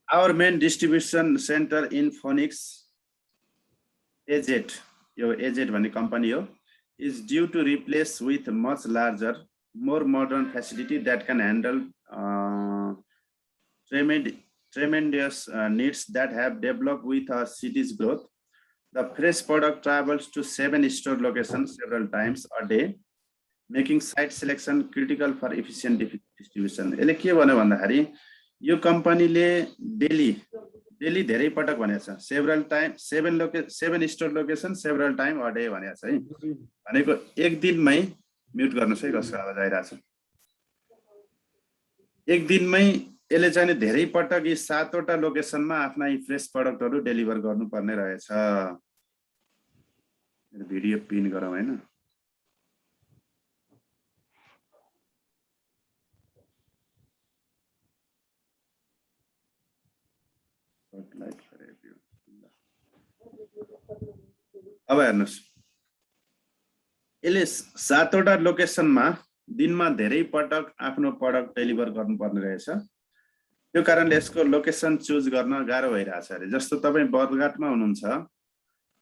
Our main distribution center in Phoenix, AZ, यो AZ भन्ने company हो, is due to replace with much larger, more modern facility that can handle tremendous needs that have developed with our city's growth. The fresh product travels to 7 store locations several times a day, making site selection critical for efficient distribution. यसले के भन्यो भन्दाखेरि यो कम्पनीले daily धेरै पटक भनेको छ, several time 7 store location several time a day भनेको छ है। भनेको एक दिनमै म्युट गर्नुस् है, कसको आवाज आइरहेछ। एक दिनमै यसले चाहिँ धेरै पटक यी 7 वटा लोकेसनमा आफ्ना यी फ्रेश प्रोडक्टहरु डेलिभर गर्नुपर्ने रहेछ। भिडियो पिन गरौँ हैन। अब हेर्नुस्, यसले 7 वटा लोकेसनमा दिनमा धेरै पटक आफ्नो प्रोडक्ट डेलिभर गर्नुपर्ने रहेछ। त्यो कारणले यसको लोकेसन चुज गर्न गाह्रो भइरहेछ अरे। जस्तो तपाई बर्दघाटमा हुनुहुन्छ,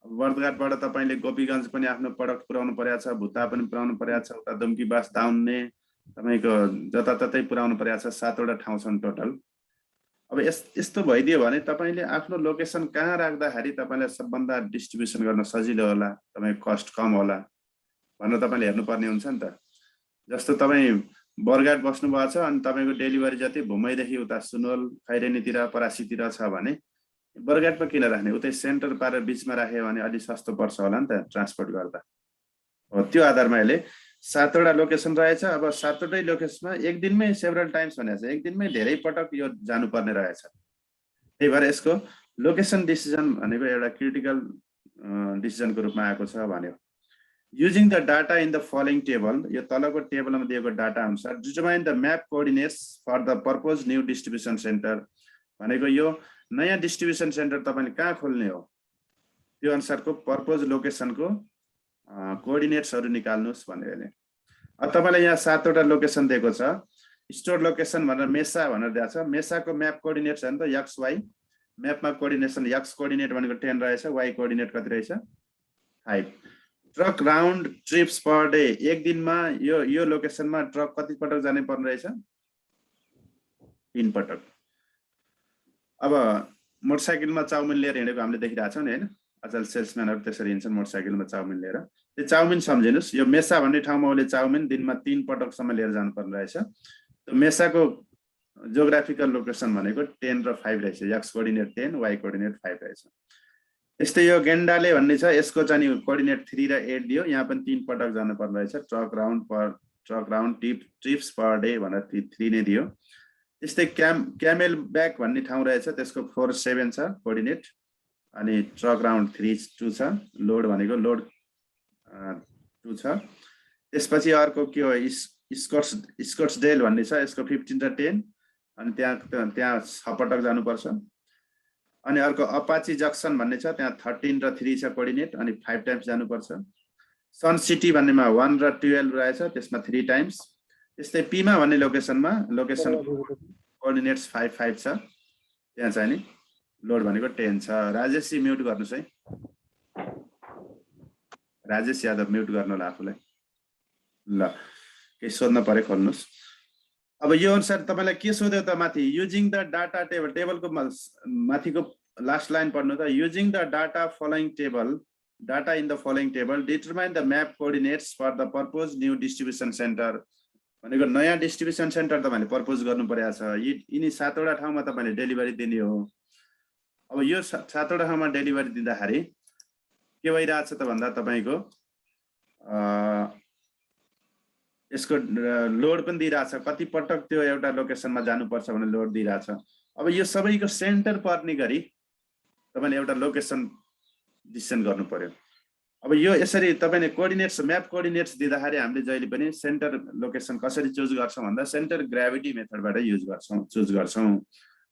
बर्दघाटबाट तपाईले गोपीगञ्ज पनि आफ्नो प्रोडक्ट पुर्याउनु पर्या छ, भुता पनि पुर्याउनु पर्या छ, उता दुम्कीबास दाउन्ने तपाईको जताततै पुर्याउनु पर्या छ। 7 वटा ठाउँ छन् टोटल। अब यस्तो भइदियो भने तपाईले आफ्नो लोकेसन कहाँ राख्दाखेरि तपाईलाई सबभन्दा डिस्ट्रिब्युसन गर्न सजिलो होला, तपाईको कस्ट कम होला भनेर तपाईले हेर्नुपर्ने हुन्छ नि त। जस्तो तपाई बर्दघाट बस्नु भएको छ अनि तपाईको डेलिभरी जति भुमैदेखि उता सुनवल खैरेनीतिर परासीतिर छ भने बर्दघाटमा किन राख्ने, उतै सेन्टर पारेर बीचमा राख्यो भने अलि सस्तो पर्छ होला नि त ट्रान्सपोर्ट गर्दा। हो त्यो आधारमा यसले 7 वटा लोकेसन रहेछ। अब 7 वटै लोकेसनमा एक दिनमै सेभरल टाइम्स भनेको छ, एक दिनमै धेरै पटक यो जानुपर्ने रहेछ। त्यही भएर यसको लोकेसन डिसिजन भनेको एउटा क्रिटिकल डिसिजनको रूपमा आएको छ भन्यो। Using the data in the following table, यो तलको टेबलमा दिएको डाटा अनुसार determine the map coordinates for the proposed new distribution center। भनेको यो नयाँ डिस्ट्रिब्युसन सेन्टर तपाईले कहाँ खोल्ने हो त्यो अनुसारको पर्पज लोकेसनको कोअर्डिनेट्सहरु निकाल्नुस् भनेर। अब तपाईलाई यहाँ 7 वटा लोकेसन दिएको छ। स्टोर लोकेसन भनेर मेसा भनेर दिएको छ। मेसाको म्याप कोअर्डिनेट्स हैन त एक्स वाई। म्यापमा कोअर्डिनेसन एक्स कोअर्डिनेट भनेको 10 रहेछ, वाई कोअर्डिनेट कति रहेछ 5। Truck round trips per day, एक दिनमा यो लोकेसनमा ट्रक कति पटक जाने पर्ने रहेछ 3 पटक। अब मोटरसाइकलमा चाउमिन लिएर हिँडेको हामीले देखिरहेछौँ नि हैन, अचल सेल्सम्यानहरु त्यसरी हिँड्छन् मोटरसाइकलमा चाउमिन लिएर। त्यो चाउमिन सम्झिनुस्, यो मेसा भन्ने ठाउँमा उले चाउमिन दिनमा 3 पटकसम्म लिएर जानु पर्ने रहेछ। त्यो मेसाको जियोग्राफिकल लोकेसन भनेको 10 र 5 रहेछ। एक्स कोअर्डिनेट 10, वाई कोअर्डिनेट 5 रहेछ। यस्तै यो गेन्डाले भन्ने छ, यसको चाहिँ कोअर्डिनेट 3 र 8 दियो, यहाँ पनि 3 पटक जानु पर्ने रहेछ। Truck round trips per day भनेर 3 नै दियो। त्यस्तै क्यामेल ब्याक भन्ने ठाउँ रहेछ, त्यसको 4 7 छ कोअर्डिनेट। अनि ट्रक राउन्ड 3 2 छ। लोड भनेको लोड 2 छ। त्यसपछि अर्को के हो स्कट्सडेल भन्ने छ, यसको 15 र 10 अनि त्यहाँ 6 पटक जानुपर्छ। अनि अर्को अपाची जक्सन भन्ने छ, त्यहाँ 13 र 3 छ कोअर्डिनेट अनि 5 टाइम्स जानुपर्छ। सन सिटी भन्नेमा 1 र 12 रहेछ, त्यसमा 3 टाइम्स। त्यस्तै पीमा भन्ने लोकेसनमा लोकेसन कोअर्डिनेट्स 5 5 छ, त्यहाँ चाहिँ नि लोड भनेको 10 छ। राजेश जी म्युट गर्नुस् है, राजेश यादव म्युट गर्नु होला आफुलाई। ल के सोध्न पर्यो खोल्नुस्। अब यो अनुसार तपाईलाई के सोध्यो त माथि, युजिङ द डाटा टेबलको माथिको लास्ट लाइन पढ्नु त। Using the data following table, data in the following table determine the map coordinates for the purpose new distribution center. भनेको नयाँ डिस्ट्रिब्युसन सेन्टर तपाईले पर्पज गर्नु पर्या छ। यिनी 7 वटा ठाउँमा तपाईले डेलिभरी दिने हो। अब यो 7 वटा ठाउँमा डेलिभरी दिँदाखेरि के भइरहेछ त भन्दा तपाईको यसको लोड पनि दिइरहेछ, कति पटक त्यो एउटा लोकेसनमा जानुपर्छ भने लोड दिइरहेछ। अब यो सबैको सेन्टर पर्ने गरी तपाईले एउटा लोकेसन डिसिजन गर्नु पर्यो। अब यो यसरी तपाईले कोअर्डिनेट्स म्याप कोअर्डिनेट्स दिँदाखेरि हामीले जहिले पनि सेन्टर लोकेसन कसरी चुज गर्छौं भन्दा सेन्टर ग्राभिटी मेथडबाट चुज गर्छौं।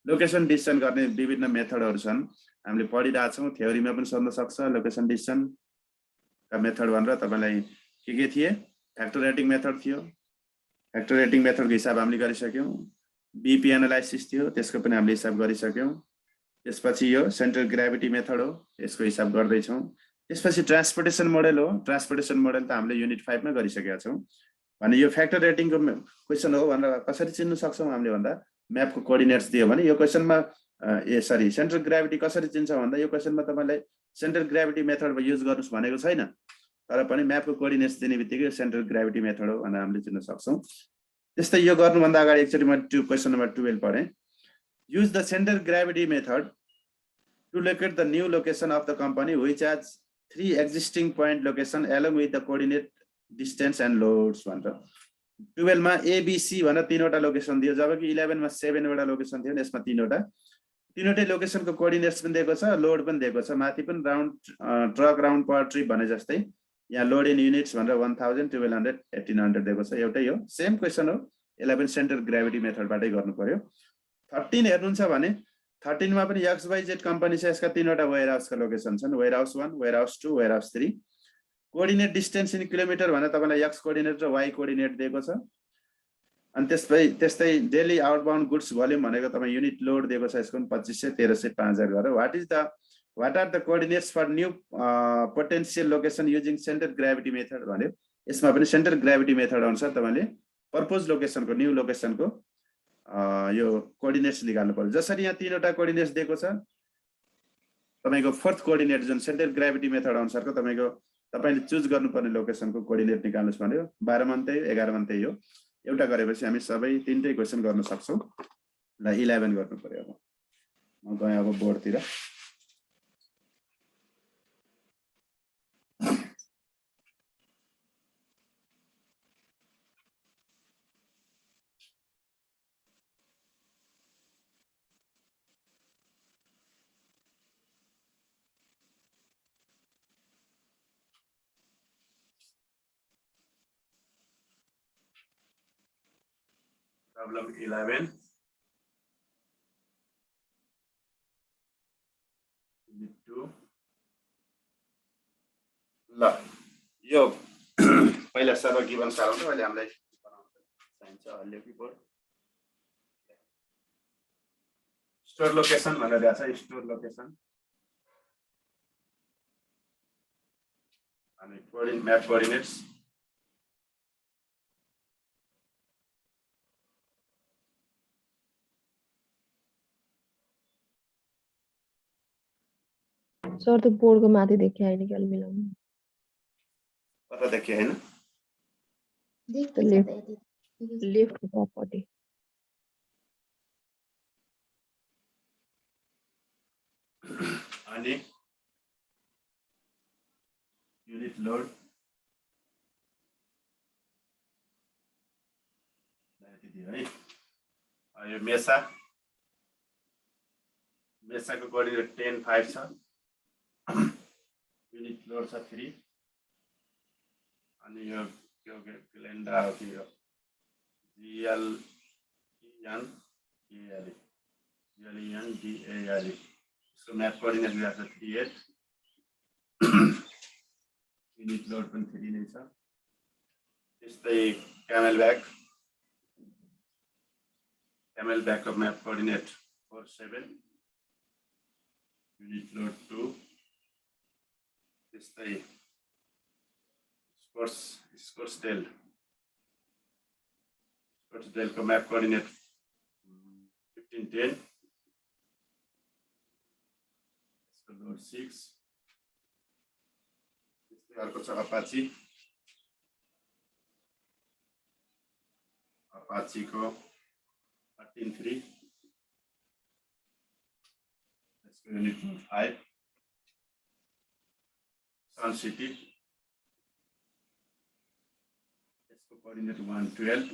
लोकेसन डिसिजन गर्ने विभिन्न मेथडहरु छन्, हामीले पढिरहेछौं। थ्योरीमा पनि सोध्न सक्छ लोकेसन डिसिजन का मेथड भनेर। तपाईलाई के थिए, फ्याक्टर रेटिङ मेथड थियो। फ्याक्टर रेटिङ मेथडको हिसाब हामीले गरिसक्यौं। बीपी एनालाइसिस थियो, त्यसको पनि हामीले हिसाब गरिसक्यौँ। त्यसपछि यो सेन्ट्रल ग्राभिटी मेथड हो, यसको हिसाब गर्दैछौँ। त्यसपछि ट्रान्सपोर्टेसन मोडल हो। ट्रान्सपोर्टेसन मोडल त हामीले युनिट 5 मा गरिसकेका छौँ। भने यो फ्याक्टर रेटिङको क्वेसन हो भनेर कसरी चिन्न सक्छौँ हामीले भन्दा म्यापको कोअर्डिनेट्स दियो भने यो क्वेसनमा सेन्ट्रल ग्राभिटी कसरी चिन्छ भन्दा यो क्वेसनमा तपाईँलाई सेन्ट्रल ग्राभिटी मेथड युज गर्नुहोस् भनेको छैन, तर पनि म्यापको कोअर्डिनेट्स दिने बित्तिकै सेन्ट्रल ग्राभिटी मेथड हो भनेर हामीले चिन्न सक्छौँ। त्यस्तै यो गर्नुभन्दा अगाडि एकचोटि म क्वेसन नम्बर 12 पढेँ। Use the central gravity method to locate the new location of the company which as 3 existing point location along with the coordinate distance and loads भनेर 12 मा एबिसी भनेर 3वटा लोकेसन दियो, जबकि 11 मा 7वटा लोकेसन थियो। यसमा तीनवटै लोकेसनको कोअर्डिनेट्स पनि दिएको छ, लोड पनि दिएको छ। माथि पनि ट्रक राउन्ड पर ट्रिप भने जस्तै यहाँ लोड इन युनिट्स भनेर 1000, 1200, 1800 दिएको छ। एउटै हो, सेम क्वेसन हो। यसलाई पनि सेन्ट्रल ग्राभिटी मेथडबाटै गर्नु पर्यो। 13 हेर्नुहुन्छ भने 13 मा पनि XYZ कम्पनी छ, यसका 3वटा वेयरहाउसका लोकेसन छन्, warehouse 1, warehouse 2, warehouse 3। Coordinate distance in kilometre भने तपाईँलाई x कोअर्डिनेट र y कोअर्डिनेट दिएको छ। अनि त्यस्तै डेली आउटबाउन्ड गुड्स भोल्युम भनेको तपाईँ युनिट लोड दिएको छ, यसको 2500, 1300, 5000 गरेर। What are the coordinates for new potential location using central gravity method भन्यो। यसमा पनि सेन्ट्रल ग्राभिटी मेथड अनुसार तपाईँले पर्पोज लोकेसनको न्यू लोकेसनको यो कोअर्डिनेट्स निकाल्नु पर्यो। जसरी यहाँ 3वटा कोअर्डिनेट्स दिएको छ, तपाईँको 4th कोअर्डिनेट जुन सेन्ट्रल ग्राभिटी मेथड अनुसारको तपाईँले चुज गर्नुपर्ने लोकेसनको कोअर्डिनेट निकाल्नुहोस् भन्यो। 12 मा त्यही, 11 मा त्यही हो। एउटा गरेपछि हामी सबै 3टै क्वेसन गर्न सक्छौँ। ल 11 गर्नु पर्यो। अब म गएँ अब बोर्डतिर। Problem 11. ल यो पहिला सर्व गिभन सारांश अहिले हामीलाई चाहिन्छ हल्ले बोर्ड। स्टोर लोकेसन भनेर दिएको छ, स्टोर लोकेसन अनि म्याप कोअर्डिनेट्स सर त्यो बोर्डको माथि देखिया हैन के अलि मिलाउनु। कता देखिया हैन? लेफ्ट टपपट्टि। अनि युनिट लोड है। यो मेसाको कोअर्डिनेट 10, 5 छ। युनिट लोड छ 3। अनि यो ग्लेन्डा हो कि यो GLENDALE यसको म्याप कोअर्डिनेट दिएको छ 38। युनिट लोड पनि 3 नै छ। त्यस्तै क्यामेल ब्याकको म्याप कोअर्डिनेट 47। Unit load 2। त्यस्तै स्कोर्ट्सडेलको म्याप कोअर्डिनेट 1510। यसको लोड 6। त्यस्तै अर्को छ अपाचीको 13.3। यसको युनिट लोड 5। सन सिटी यसको कोअर्डिनेट 112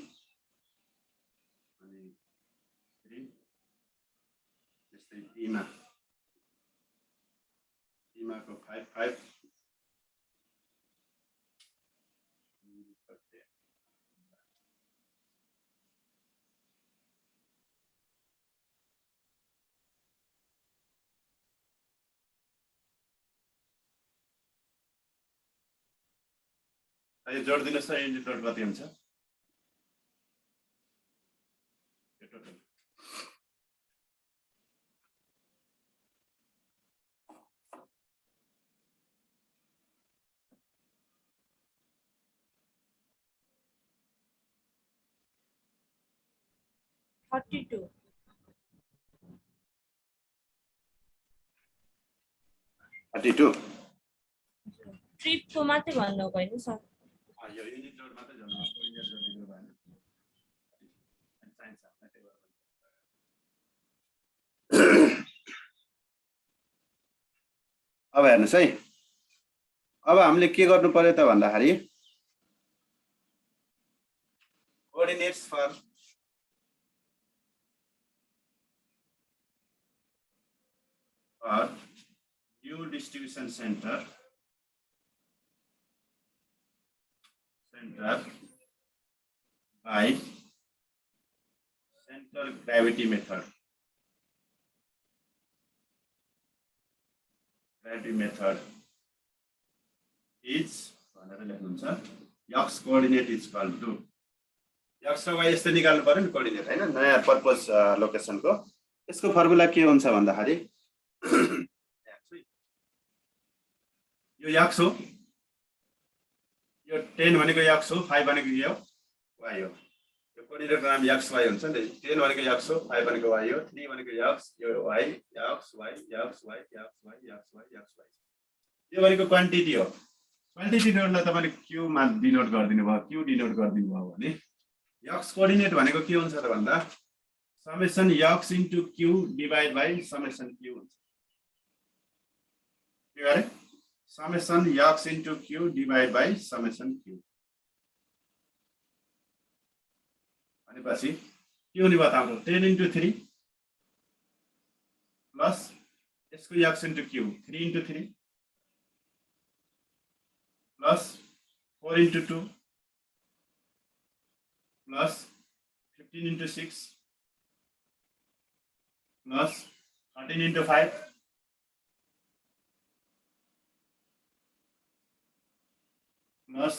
अनि 3। त्यस्तै टीमाको 55। यो जोड दिनुहोस् त युनिट लोड कति हुन्छ? 42 32 ट्रिप को मात्रै भन्नु भयो सर यो युनिट लोड मात्रै जानु कोर्डिनेट गर्ने कुरो भएन साइन्स अब हेर्नुस् है अब हामीले के गर्नु पर्यो त भन्दाखेरि coordinates for new distribution center by center gravity method. Gravity method is x coordinate is equal to x र y यस्तो निकाल्नु पर्यो नि कोर्डिनेट हैन नयाँ पर्पस लोकेसन को यसको फर्मुला के हुन्छ भन्दाखेरि यो x हो यो 10 भनेको x हो 5 भनेको यो y हो यो कोर्डिनेट नाम x y हुन्छ नि 10 भनेको x हो 5 भनेको y हो 3 भनेको x यो y x y x y x y x y x y यो भनेको क्वान्टिटी हो क्वान्टिटी नोडलाई तपाईले q मा डिनोट गर्दिनु भयो q डिनोट गर्दिनु भयो भने x कोर्डिनेट भनेको के हुन्छ त भन्दा summation x * q divide by summation q हुन्छ के गरे summation x * q divide by summation q भनेपछि के हुने बताउँछ 10 * 3 प्लस यसको x * q 3 * 3 plus 4 * 2 plus 15 * 6 plus 13 * 5 plus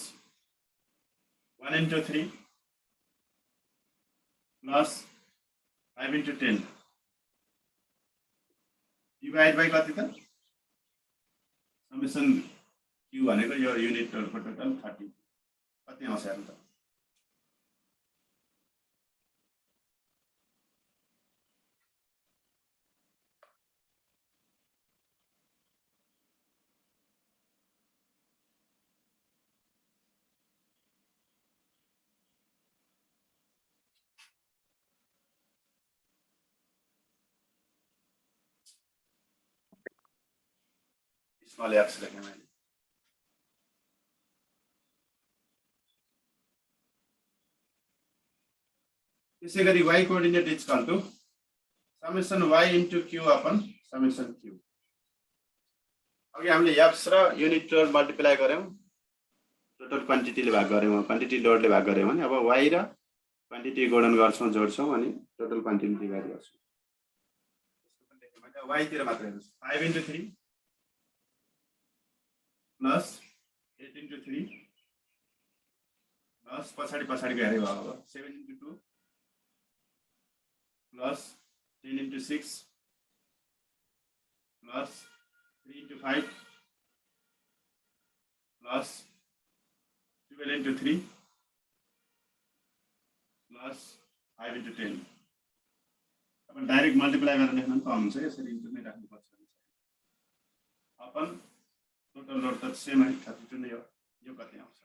1 * 3 plus 5 * 10 divide by कति त समेसन q भनेको यो युनिट टोटल 30 कति आउँछ हेर्नु त स्मल x लेखेँ मैले त्यसैगरी y coordinate is equal to summation y * q upon summation q अघि हामीले x र युनिट लोड मल्टिप्लाई गर्यौं टोटल क्वान्टिटीले भाग गर्यौं क्वान्टिटी लोडले भाग गर्यौं भने अब y र क्वान्टिटी गुणन गर्छौं जोड्छौं अनि टोटल क्वान्टिटी डिभाइड गर्छौं त्यसको पनि y तिर मात्र हेर्नुस् 5 * 3 plus 8 * 3 plus पछाडी हेरे भयो 7 * 2 plus 10 * 6 plus 3 * 5 plus 12 * 3 plus 5 * 10 upon direct multiply गरेर लेख्न कम हुन्छ यसरी इन्टु नै राख्नु पर्छ अपन टोटल लोड त सेम है 32 नै हो यो कति आउँछ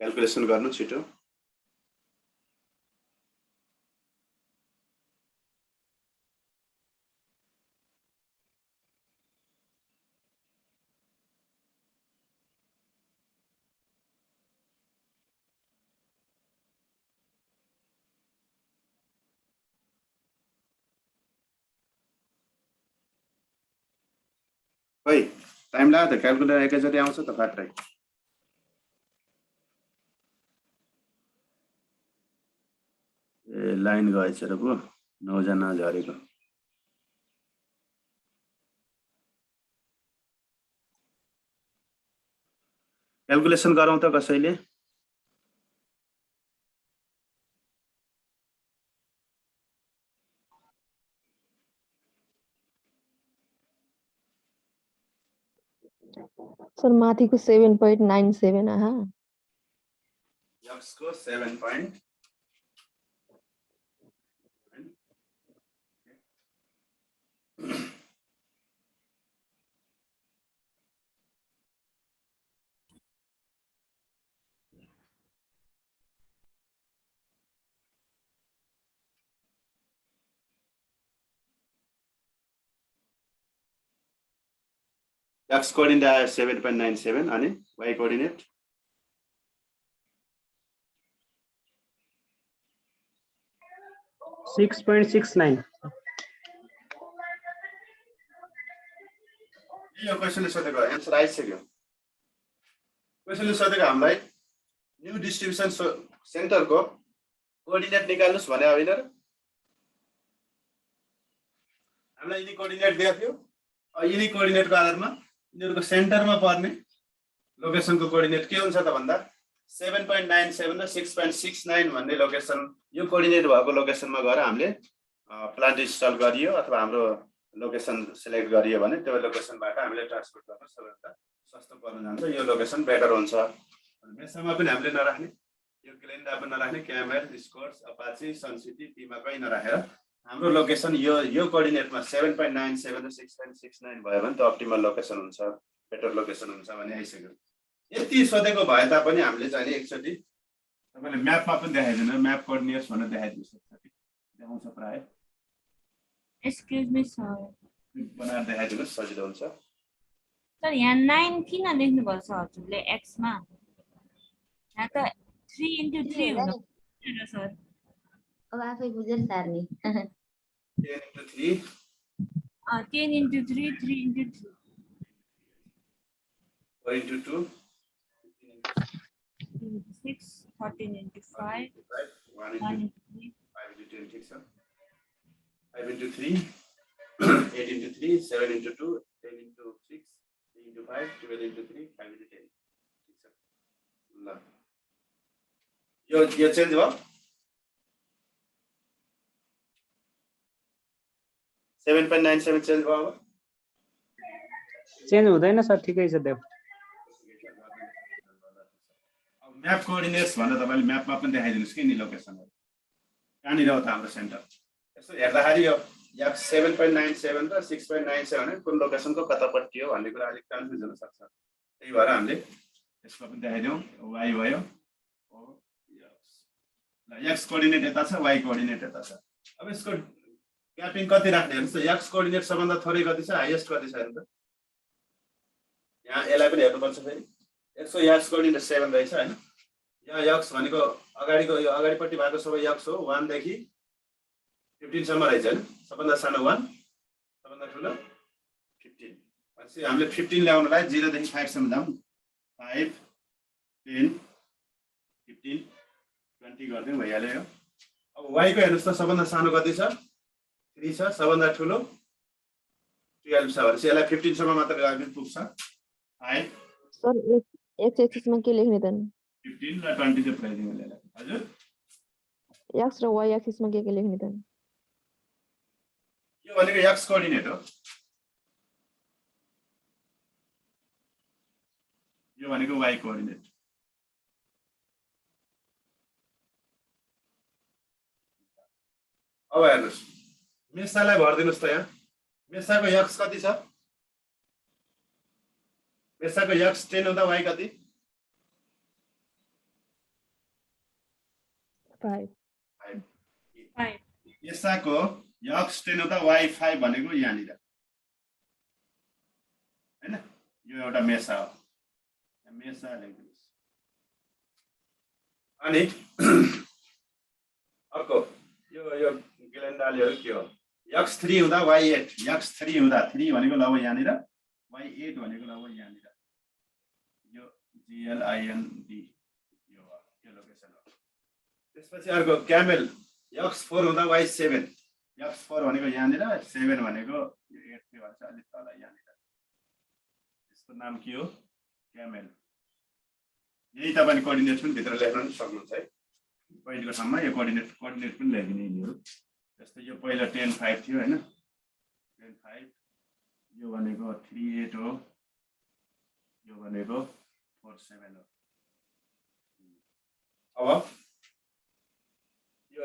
क्याल्कुलेसन गर्नु छिटो खै टाइम लाग्यो त क्याल्कुलेटर एकैचोटी आउँछ त फाट्रै ए लाइन गएछ र पो 9 जना झरेको। क्याल्कुलेसन गरौँ त कसैले? सर माथिको 7.97 आहा X को 7 point X coordinate आयो 7.97 अनि Y coordinate 6.69 यो क्वेशनले सोधेको एन्सर आइसक्यो। क्वेशनले सोधेको हामीलाई न्यू डिस्ट्रिब्युसन सेन्टरको कोअर्डिनेट निकाल्नुस् भने होइन र? हामीलाई यिनी कोअर्डिनेट दिएको थियो। यिनी कोअर्डिनेटको आधारमा यिनीहरुको सेन्टरमा पर्ने लोकेसनको कोअर्डिनेट के हुन्छ त भन्दा 7.97 र 6.69 भन्ने लोकेसन यो कोअर्डिनेट भएको लोकेसनमा गएर हामीले प्लान्ट इन्स्टल गरियो अथवा हाम्रो लोकेसन सिलेक्ट गरियो भने त्यो लोकेसनबाट हामीले ट्रान्सपोर्ट गर्न सबैभन्दा सस्तो पर्न जान्छ। यो लोकेसन बेटर हुन्छ। मेसामा पनि हामीले नराख्ने, यो ग्लेन्डा पनि नराख्ने, क्यामेल, स्कोर्स, अपाची, सनसिटी तीमा कहीं नराखेर हाम्रो लोकेसन यो कोअर्डिनेटमा 7.97 र 6.69 भयो भने त अप्टिमल लोकेसन हुन्छ, बेटर लोकेसन हुन्छ भन्ने आइसक्यो। यति सोधेको भए तापनि हामीले चाहिँ एकचोटि तपाईले म्यापमा पनि देखाइदिनु, म्याप कोअर्डिनेट्स भनेर देखाइदिनुस् एकचोटि। देखाउँछ प्राय। एक्सक्युज मी सर, बनाएर देखाइदिनुस् सजिलो हुन्छ। सर यहाँ 9 किन लेख्नु भएको छ हजुरले x मा? यहाँ त 3 * 3 हुनु सर। अब आफै बुझेर सार्ने 10 * 3 10 * 3 3 * 3 4 * 2 6 13 * 5 1 1 * * 3 5 * 10 ठीक छ। 5 * 3 8 * 3 7 * 2 10 * 6 3 * 5 12 * 3 5 * 10 ठीक छ। ल यो चेन्ज भयो। 7.97 चेन्ज भयो अब। चेन्ज हुँदैन सर, ठिकै छ देऊ। म्याप कोअर्डिनेट्स भनेर तपाईले म्यापमा पनि देखाइदिनुस् कि नि लोकेसनहरु कहाँनिर हो त हाम्रो सेन्टर। यसो हेर्दाखेरि यो 7.97 र 6.97 भने कुन लोकेसनको कतापट्टि हो भन्ने कुरा अलिक कन्फ्युज हुन सक्छ। त्यही भएर हामीले यसको पनि देखाइदियौँ। y भयो, ल x कोअर्डिनेट यता छ, y कोअर्डिनेट यता छ। अब यसको ग्यापिङ कति राख्ने हेर्नुस् त। x कोअर्डिनेट सबभन्दा थोरै कति छ, हाईएस्ट कति छ हेर्नु त। यहाँ यसलाई पनि हेर्नुपर्छ फेरि। यसको x कोअर्डिनेट 7 रहेछ हैन। यहाँ x भनेको अगाडिको यो अगाडिपट्टि भएको सबै x हो, 1 देखि 15 सम्म रहेछ हैन। सबभन्दा सानो 1, सबभन्दा ठुलो 15। भनेपछि हामीले 15 ल्याउनलाई 0 देखि 5 सम्म जाउँ। 5 10 15 20 गर्दियौँ भइहाल्यो यो। अब y को हेर्नुस् त सबभन्दा सानो कति छ, 3 छ, सबभन्दा ठुलो 12 छ। भनेपछि यसलाई 15 सम्म मात्र गए पनि पुग्छ। 5 सर एक्स एक्सिसमा के लेख्ने त? 15 र 20 चाहिँ पुऱ्याइदिउँ यसलाई। हजुर एक्स र वाइ एक्सिसमा के लेख्ने त? यो भनेको x कोअर्डिनेट हो, यो भनेको y कोअर्डिनेट। अब हेर्नुस् मेसालाई भर्दिनुस् त। यहाँ मेसाको x कति छ? मेसाको x 10 हुँदा y कति? 5 5 मेसाको x 10 हुँदा y 5 भनेको यहाँनिर हैन। यो एउटा मेसा हो, मेसा लेख्दिनुस्। अनि अर्को यो ग्लेन्डालेहरु के हो? x 3 हुँदा y 8, x 3 हुँदा 3 भनेको ल यहाँनिर, y 8 भनेको ल यहाँनिर। यो GLIND यो लोकेसन हो। त्यसपछि अर्को क्यामेल x 4 हुँदा y 7, x4 भनेको यहाँनिर 7 भनेको यो 8 भन्छ अलि तल यहाँनिर यसको नाम के हो क्यामेल यही तपाईले कोअर्डिनेट पनि भित्र लेख्न सक्नुहुन्छ है पहिलेको ठाउँमा यो कोअर्डिनेट पनि लेखिने यिनीहरु जस्तै यो पहिला 10 5 थियो हैन 10 5 यो भनेको 3 8 हो यो भनेको 4 7 हो अब यो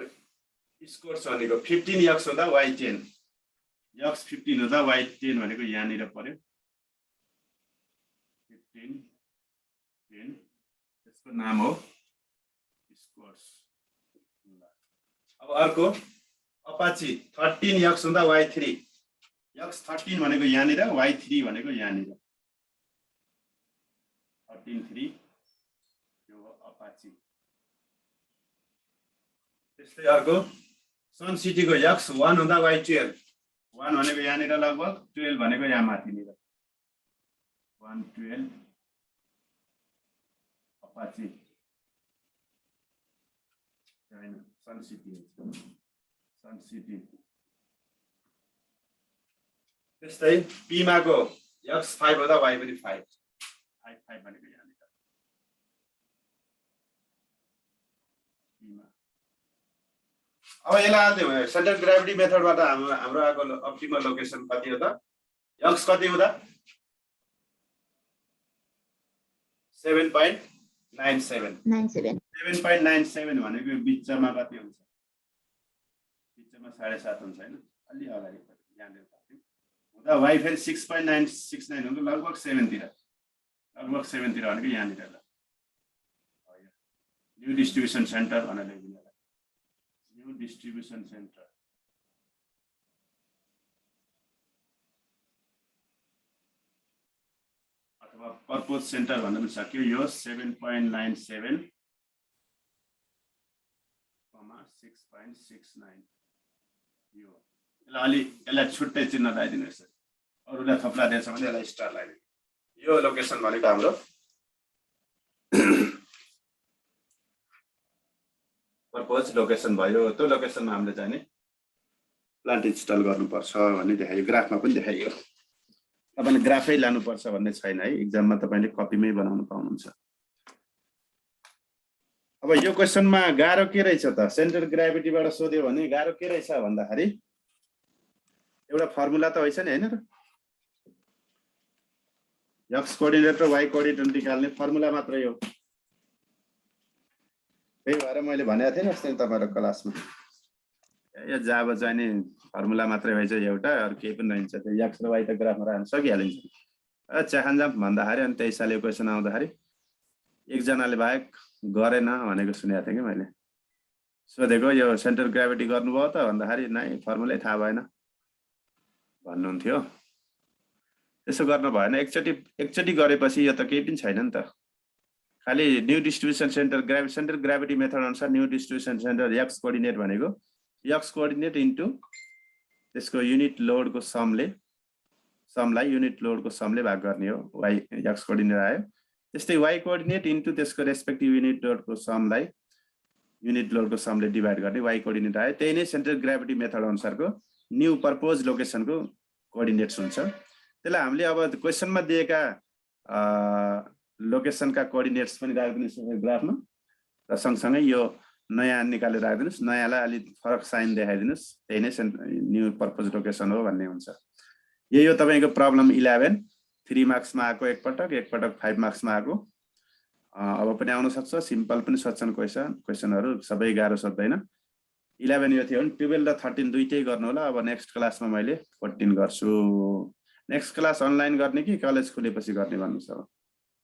स्कोर्स भनेको 15x हुँदा y10 x 15 हुँदा y10 भनेको यहाँनिर पर्यो 15 10 त्यसको नाम हो स्कोर्स अब अर्को अपाची 13x हुँदा y3 x 13 भनेको यहाँनिर y3 भनेको यहाँनिर 13 3 यो अपाची त्यस्तै अर्को सन सिटीको x 1 हुँदा y12 1 भनेको यहाँनिर लगभग 12 भनेको यहाँ माथिनिर 1 12 अपाची हैन सन सिटी त्यस्तै पीमाको x 5 हुँदा y पनि 5 5 भनेको यहाँनिर पीमा अब यसलाई सेन्टर ग्राभिटी मेथडबाट हाम्रो आको अप्टिमल लोकेसन कति हो त x कति हुँदा 7.97 7.97 भनेको बिचमा कति हुन्छ बिचमा 7.5 हुन्छ हैन अलि अगाडि यहाँले हुँदा y फेरि 6.969 हुन्छ लगभग 7 तिर भनेको यहाँनिर ल न्यू डिस्ट्रिब्युसन सेन्टर भनेर लेखिदिनु न्यू डिस्ट्रिब्युसन सेन्टर अथवा पर्पोज सेन्टर भन्न पनि सक्यो यो 7.97 6.69 यो यसलाई छुट्टै चिन्ह लगाइदिनुहोस् अरूलाई थप्ला दिएछ भने यसलाई स्टार लगाइदिनु यो लोकेसन भनेको हाम्रो पर्पोज लोकेसन भयो त्यो लोकेसनमा हामीले चाहिँ नि प्लान्ट इन्स्टल गर्नुपर्छ भन्ने देखायो ग्राफमा पनि देखाइयो तपाईले ग्राफै लानुपर्छ भन्ने छैन है एक्जाममा तपाईले कपीमै बनाउन पाउनुहुन्छ अब यो क्वेशनमा गाह्रो के रहेछ त सेन्टर ग्राभिटीबाट सोध्यो भने गाह्रो के रहेछ भन्दाखेरि एउटा फर्मुला त होइन नि हैन र x कोअर्डिनेट र y कोअर्डिनेट निकाल्ने फर्मुला मात्रै हो त्यही भएर मैले भनेको थिएँ नि अस्ति तपाईहरुको क्लासमा यो जावा चाहिँ नि फर्मुला मात्रै भएछ एउटा अरु केही पनि रहन्छ त्यो x र y त ग्राफमा राख्न सकिहालिन्छ चाहन्जाम भन्दाखेरि अनि 23 सालको क्वेशन आउँदाखेरि एकजनाले बाहेक गरेन भनेको सुनेको थिएँ कि मैले सोधेको यो सेन्टर ग्राभिटी गर्नुभयो त भन्दाखेरि नै फर्मुलै थाहा भएन भन्नुहुन्थ्यो त्यसो गर्न भएन एकचोटी गरेपछि यो त केही पनि छैन नि त खाली new distribution centre gravity method अनुसार new distribution centre x coordinate भनेको x कोअर्डिनेट इन्टु त्यसको युनिट लोडको समलाई युनिट लोडको समले भाग गर्ने हो y x कोअर्डिनेट आयो त्यस्तै y कोअर्डिनेट इन्टु त्यसको रेस्पेक्टिभ युनिट लोडको समलाई युनिट लोडको समले डिभाइड गर्ने y कोअर्डिनेट आयो त्यही नै सेन्टर ग्राभिटी मेथड अनुसारको न्यू पर्पोज लोकेसनको कोअर्डिनेट्स हुन्छ त्यसलाई हामीले अब क्वेशनमा दिएका लोकेसनका कोअर्डिनेट्स पनि राख्दिनुहोस् ग्राफमा र सँगसँगै यो नयाँ निकालेर राख्दिनुहोस् नयाँलाई अलि फरक साइन देखाइदिनुहोस् त्यही नै न्यू पर्पोज लोकेसन हो भन्ने हुन्छ यो तपाईको प्रब्लम 11 3 मार्क्समा आएको एकपटक 5 मार्क्समा आएको अब पनि आउन सक्छ सिम्पल पनि सोध्छन् क्वेशनहरु सबै गाह्रो सोध्दैन 11 यो थियो भने 12 र 13 दुईटै गर्नु होला अब नेक्स्ट क्लासमा मैले 14 गर्छु नेक्स्ट क्लास अनलाइन गर्ने कि कलेज खुलेपछि गर्ने भन्नुस् अब